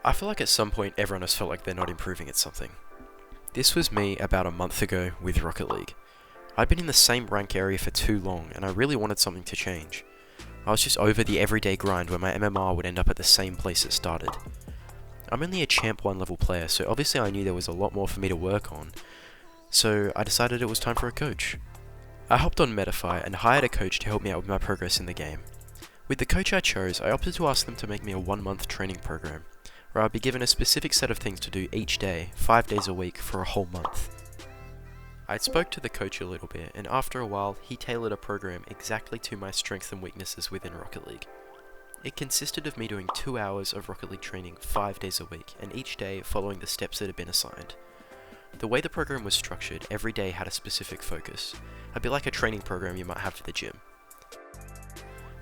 I feel like at some point everyone has felt like they're not improving at something. This was me about a month ago with Rocket League. I'd been in the same rank area for too long and I really wanted something to change. I was just over the everyday grind where my MMR would end up at the same place it started. I'm only a Champ 1 level player, so obviously I knew there was a lot more for me to work on, so I decided it was time for a coach. I hopped on Metafy and hired a coach to help me out with my progress in the game. With the coach I chose, I opted to ask them to make me a 1-month training program, where I'd be given a specific set of things to do each day, 5 days a week, for a whole month. I spoke to the coach a little bit, and after a while, he tailored a program exactly to my strengths and weaknesses within Rocket League. It consisted of me doing 2 hours of Rocket League training 5 days a week, and each day following the steps that had been assigned. The way the program was structured, every day had a specific focus, a bit like a training program you might have for the gym.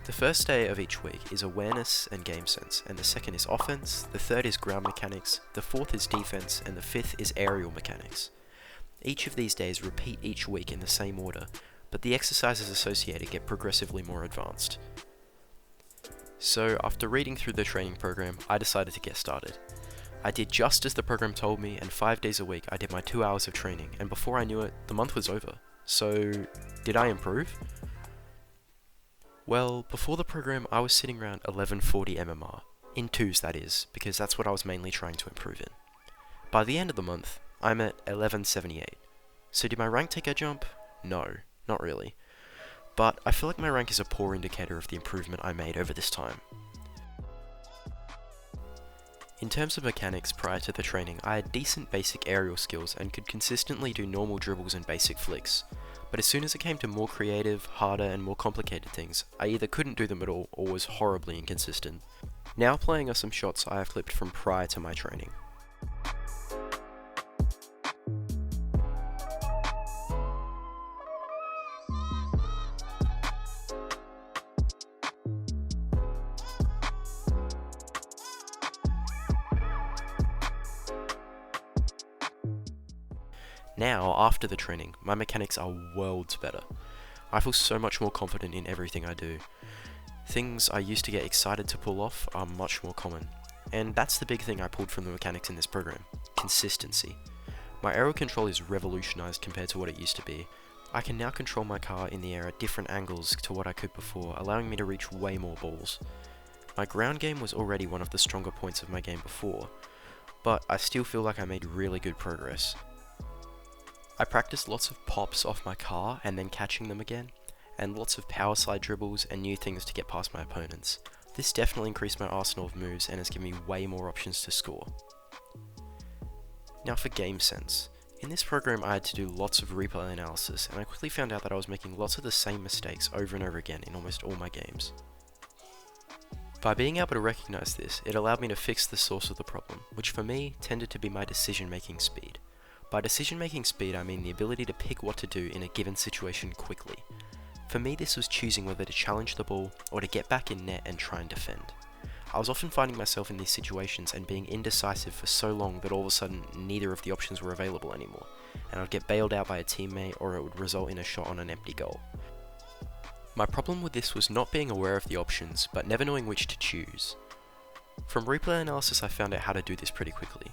The first day of each week is awareness and game sense, and the second is offense, the third is ground mechanics, the fourth is defense, and the fifth is aerial mechanics. Each of these days repeat each week in the same order, but the exercises associated get progressively more advanced. So after reading through the training program, I decided to get started. I did just as the program told me, and 5 days a week I did my 2 hours of training, and before I knew it, the month was over. So, did I improve? Well, before the program I was sitting around 1140 MMR, in 2s that is, because that's what I was mainly trying to improve in. By the end of the month, I'm at 1178. So did my rank take a jump? No, not really. But I feel like my rank is a poor indicator of the improvement I made over this time. In terms of mechanics prior to the training, I had decent basic aerial skills and could consistently do normal dribbles and basic flicks. But as soon as it came to more creative, harder and more complicated things, I either couldn't do them at all or was horribly inconsistent. Now playing are some shots I have clipped from prior to my training. Now, after the training, my mechanics are worlds better. I feel so much more confident in everything I do. Things I used to get excited to pull off are much more common. And that's the big thing I pulled from the mechanics in this program: consistency. My aerial control is revolutionized compared to what it used to be. I can now control my car in the air at different angles to what I could before, allowing me to reach way more balls. My ground game was already one of the stronger points of my game before, but I still feel like I made really good progress. I practiced lots of pops off my car and then catching them again, and lots of power slide dribbles and new things to get past my opponents. This definitely increased my arsenal of moves and has given me way more options to score. Now for game sense. In this program I had to do lots of replay analysis, and I quickly found out that I was making lots of the same mistakes over and over again in almost all my games. By being able to recognize this, it allowed me to fix the source of the problem, which for me tended to be my decision-making speed. By decision-making speed, I mean the ability to pick what to do in a given situation quickly. For me, this was choosing whether to challenge the ball or to get back in net and try and defend. I was often finding myself in these situations and being indecisive for so long that all of a sudden neither of the options were available anymore, and I'd get bailed out by a teammate or it would result in a shot on an empty goal. My problem with this was not being aware of the options, but never knowing which to choose. From replay analysis I found out how to do this pretty quickly.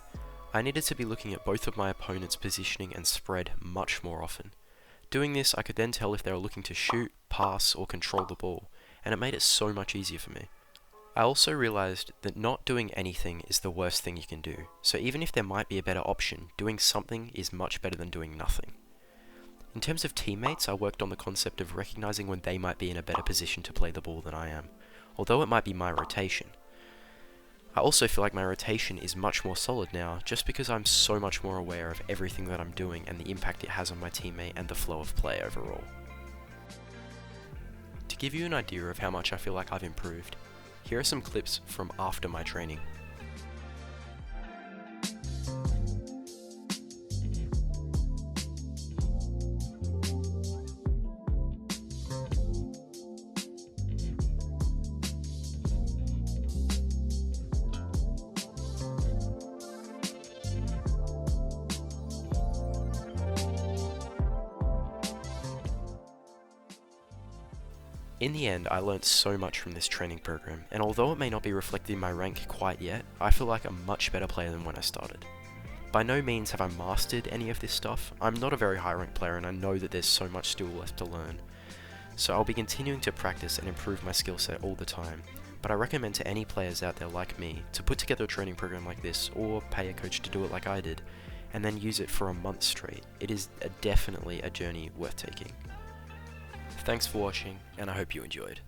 I needed to be looking at both of my opponent's positioning and spread much more often. Doing this, I could then tell if they were looking to shoot, pass, or control the ball, and it made it so much easier for me. I also realized that not doing anything is the worst thing you can do, so even if there might be a better option, doing something is much better than doing nothing. In terms of teammates, I worked on the concept of recognizing when they might be in a better position to play the ball than I am, although it might be my rotation. I also feel like my rotation is much more solid now, just because I'm so much more aware of everything that I'm doing and the impact it has on my teammate and the flow of play overall. To give you an idea of how much I feel like I've improved, here are some clips from after my training. In the end, I learnt so much from this training program, and although it may not be reflected in my rank quite yet, I feel like a much better player than when I started. By no means have I mastered any of this stuff. I'm not a very high rank player and I know that there's so much still left to learn. So I'll be continuing to practice and improve my skill set all the time, but I recommend to any players out there like me to put together a training program like this or pay a coach to do it like I did, and then use it for a month straight. It is definitely a journey worth taking. Thanks for watching, and I hope you enjoyed.